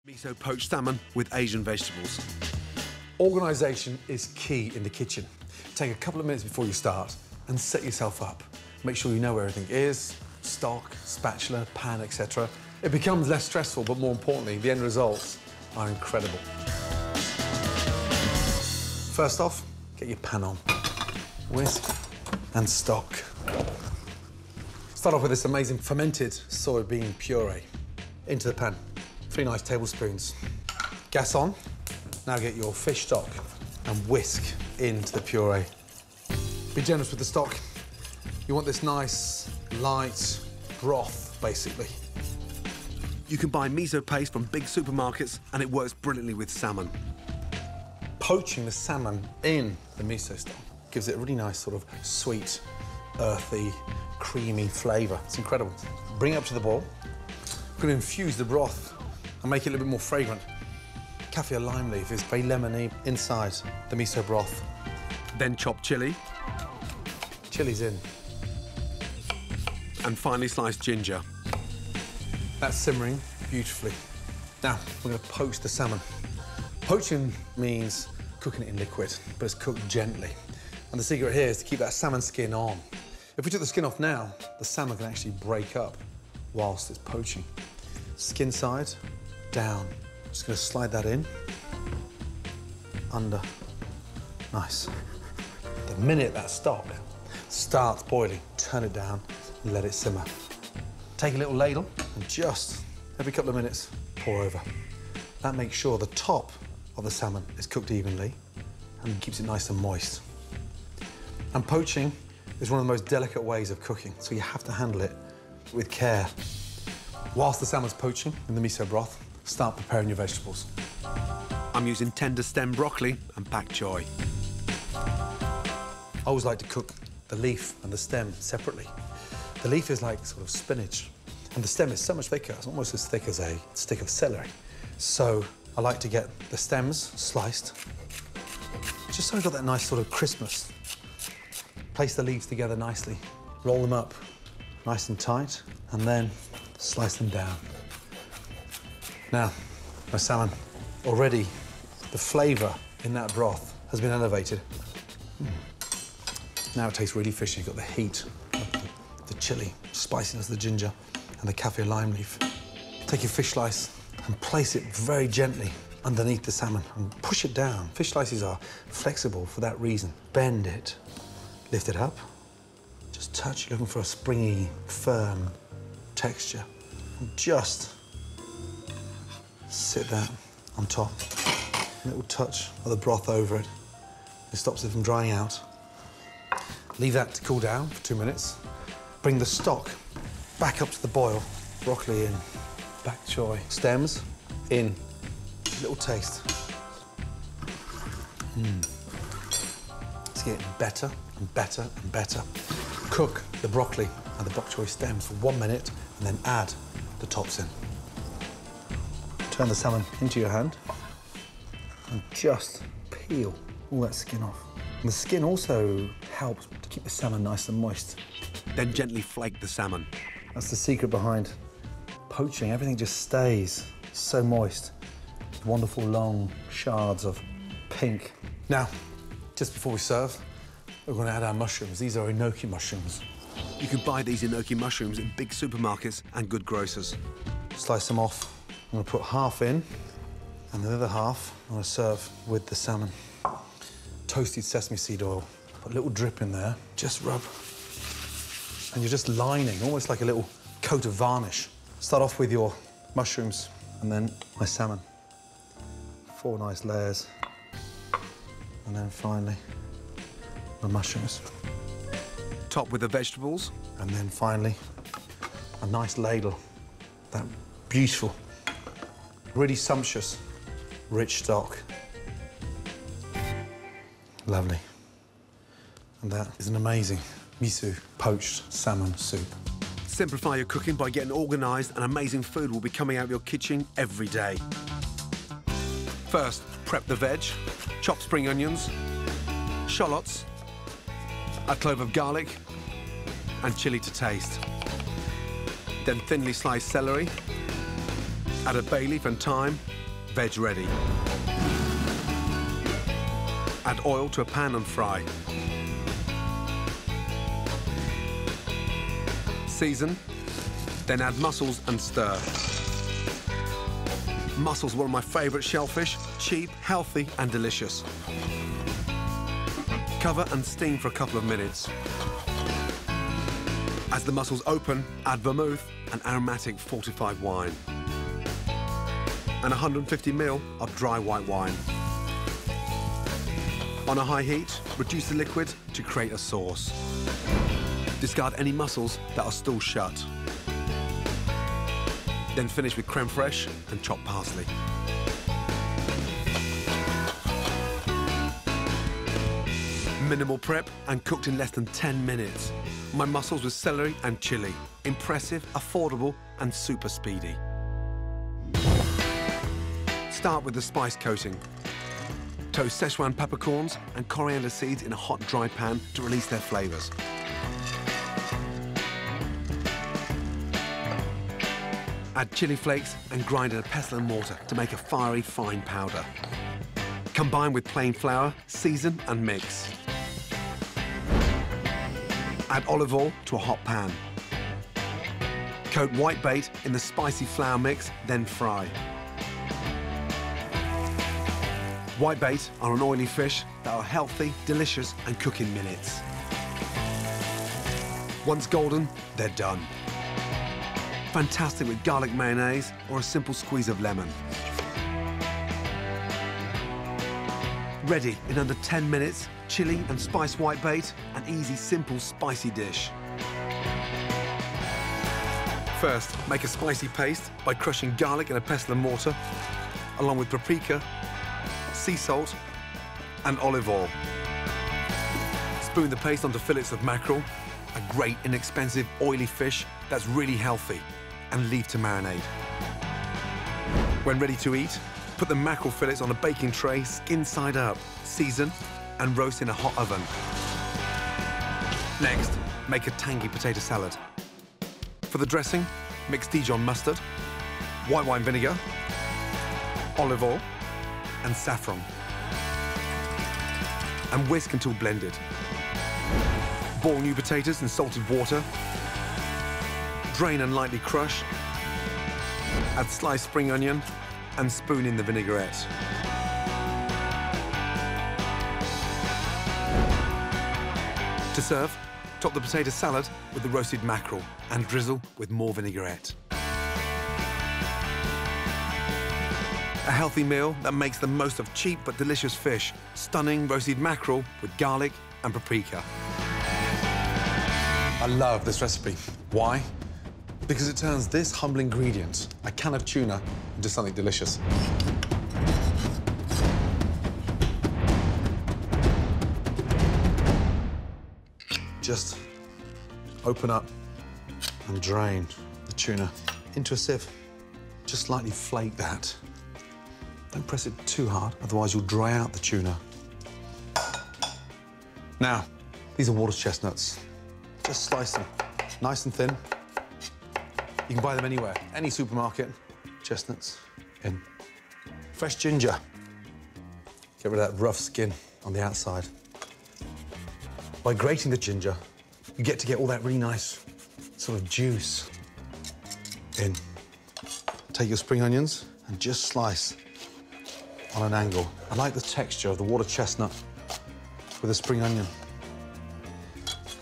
Miso poached salmon with Asian vegetables. Organisation is key in the kitchen. Take a couple of minutes before you start and set yourself up. Make sure you know where everything is, stock, spatula, pan, etc. It becomes less stressful, but more importantly, the end results are incredible. First off, get your pan on. Whisk and stock. Start off with this amazing fermented soybean puree. Into the pan. 3 nice tablespoons. Gas on. Now get your fish stock and whisk into the puree. Be generous with the stock. You want this nice, light broth, basically. You can buy miso paste from big supermarkets and it works brilliantly with salmon. Poaching the salmon in the miso stock gives it a really nice sort of sweet, earthy, creamy flavour. It's incredible. Bring it up to the boil. We're going to infuse the broth and make it a little bit more fragrant. Kaffir lime leaf is very lemony inside the miso broth. Then chop chilli. Chili's in. And finely sliced ginger. That's simmering beautifully. Now, we're going to poach the salmon. Poaching means cooking it in liquid, but it's cooked gently. And the secret here is to keep that salmon skin on. If we took the skin off now, the salmon can actually break up whilst it's poaching. Skin side, down. Just going to slide that in. Under. Nice. The minute that stock starts boiling, turn it down and let it simmer. Take a little ladle and just, every couple of minutes, pour over. That makes sure the top of the salmon is cooked evenly and keeps it nice and moist. And poaching is one of the most delicate ways of cooking, so you have to handle it with care. Whilst the salmon's poaching in the miso broth, start preparing your vegetables. I'm using tender stem broccoli and pak choy. I always like to cook the leaf and the stem separately. The leaf is like sort of spinach, and the stem is so much thicker. It's almost as thick as a stick of celery. So I like to get the stems sliced, just so I've got that nice sort of crispness. Place the leaves together nicely, roll them up nice and tight, and then slice them down. Now, my salmon, already the flavour in that broth has been elevated. Now it tastes really fishy. You've got the heat of the chilli, spiciness of the ginger, and the kaffir lime leaf. Take your fish slice and place it very gently underneath the salmon and push it down. Fish slices are flexible for that reason. Bend it, lift it up, just touch, looking for a springy, firm texture. And just sit that on top. A little touch of the broth over it. It stops it from drying out. Leave that to cool down for 2 minutes. Bring the stock back up to the boil. Broccoli in, pak choy, stems in. A little taste. It's getting better and better and better. Cook the broccoli and the bok choy stems for 1 minute and then add the tops in. Turn the salmon into your hand and just peel all that skin off. And the skin also helps to keep the salmon nice and moist. Then gently flake the salmon. That's the secret behind poaching. Everything just stays so moist. Wonderful long shards of pink. Now, just before we serve, we're going to add our mushrooms. These are enoki mushrooms. You can buy these enoki mushrooms in big supermarkets and good grocers. Slice them off. I'm going to put half in, and the other half I'm going to serve with the salmon. Toasted sesame seed oil. Put a little drip in there. Just rub. And you're just lining, almost like a little coat of varnish. Start off with your mushrooms, and then my salmon. 4 nice layers. And then finally, the mushrooms. Top with the vegetables. And then finally, a nice ladle. That beautiful, really sumptuous, rich stock. Lovely. And that is an amazing miso poached salmon soup. Simplify your cooking by getting organised, and amazing food will be coming out of your kitchen every day. First, prep the veg, chop spring onions, shallots, a clove of garlic, and chilli to taste. Then thinly sliced celery, Add a bay leaf and thyme, veg ready. Add oil to a pan and fry. Season, then add mussels and stir. Mussels are one of my favourite shellfish, cheap, healthy and delicious. Cover and steam for a couple of minutes. As the mussels open, add vermouth and aromatic fortified wine. And 150 ml of dry white wine. On a high heat, reduce the liquid to create a sauce. Discard any mussels that are still shut. Then finish with creme fraiche and chopped parsley. Minimal prep and cooked in less than 10 minutes. My mussels with celery and chilli. Impressive, affordable and super speedy. Start with the spice coating. Toast Szechuan peppercorns and coriander seeds in a hot, dry pan to release their flavours. Add chili flakes and grind in a pestle and mortar to make a fiery, fine powder. Combine with plain flour, season and mix. Add olive oil to a hot pan. Coat whitebait in the spicy flour mix, then fry. Whitebait are an oily fish that are healthy, delicious and cook in minutes. Once golden, they're done. Fantastic with garlic mayonnaise or a simple squeeze of lemon. Ready in under 10 minutes, chili and spice whitebait, an easy, simple, spicy dish. First, make a spicy paste by crushing garlic in a pestle and mortar, along with paprika, sea salt and olive oil. Spoon the paste onto fillets of mackerel, a great, inexpensive, oily fish that's really healthy, and leave to marinate. When ready to eat, put the mackerel fillets on a baking tray, skin side up, season and roast in a hot oven. Next, make a tangy potato salad. For the dressing, mix Dijon mustard, white wine vinegar, olive oil and saffron. And whisk until blended. Boil new potatoes in salted water. Drain and lightly crush. Add sliced spring onion and spoon in the vinaigrette. To serve, top the potato salad with the roasted mackerel and drizzle with more vinaigrette. A healthy meal that makes the most of cheap but delicious fish. Stunning roasted mackerel with garlic and paprika. I love this recipe. Why? Because it turns this humble ingredient, a can of tuna, into something delicious. Just open up and drain the tuna into a sieve. Just lightly flake that. Don't press it too hard, otherwise you'll dry out the tuna. Now, these are water chestnuts. Just slice them nice and thin. You can buy them anywhere, any supermarket. Chestnuts in. Fresh ginger. Get rid of that rough skin on the outside. By grating the ginger, you get to get all that really nice sort of juice in. Take your spring onions and just slice on an angle. I like the texture of the water chestnut with a spring onion.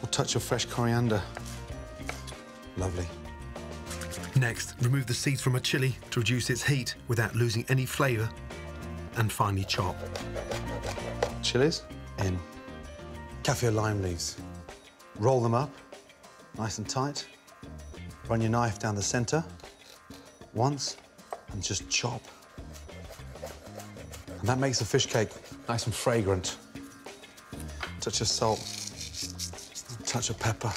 A touch of fresh coriander. Lovely. Next, remove the seeds from a chili to reduce its heat without losing any flavour, and finally chop. Chilies in. Kaffir lime leaves. Roll them up, nice and tight. Run your knife down the centre once and just chop. And that makes the fish cake nice and fragrant. Touch of salt, touch of pepper.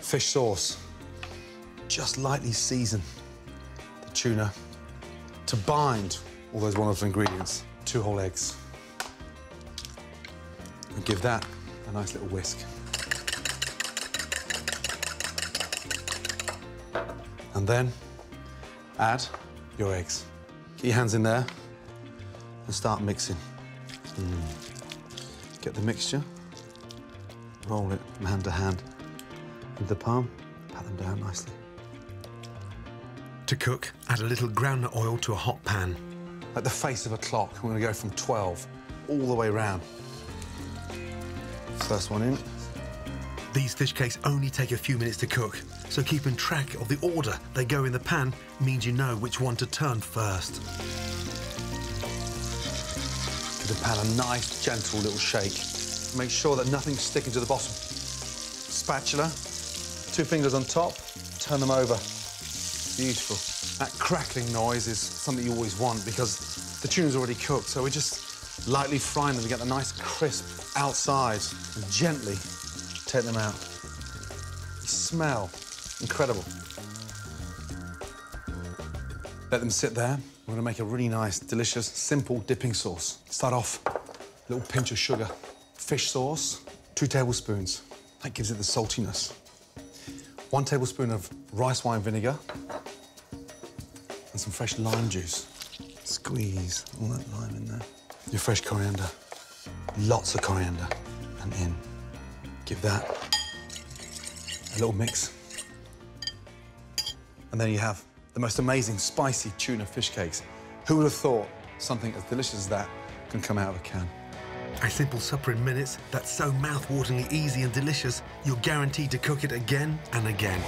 Fish sauce. Just lightly season the tuna to bind all those wonderful ingredients. 2 whole eggs. And give that a nice little whisk. And then add your eggs. Get your hands in there and start mixing. Get the mixture, roll it from hand to hand into the palm, pat them down nicely. To cook, add a little groundnut oil to a hot pan. Like the face of a clock, we're going to go from 12 all the way round. First one in. These fish cakes only take a few minutes to cook, so keeping track of the order they go in the pan means you know which one to turn first. Give the pan a nice, gentle little shake. Make sure that nothing's sticking to the bottom. Spatula, 2 fingers on top, turn them over. Beautiful. That crackling noise is something you always want because the tuna's already cooked, so we're just lightly frying them to get the nice crisp outside and gently take them out. They smell incredible. Let them sit there. We're gonna make a really nice, delicious, simple dipping sauce. Start off, a little pinch of sugar. Fish sauce, 2 tablespoons. That gives it the saltiness. 1 tablespoon of rice wine vinegar and some fresh lime juice. Squeeze all that lime in there. Your fresh coriander, lots of coriander, and in. Give that a little mix. And then you have the most amazing spicy tuna fish cakes. Who would have thought something as delicious as that can come out of a can? A simple supper in minutes that's so mouth-wateringly easy and delicious, you're guaranteed to cook it again and again.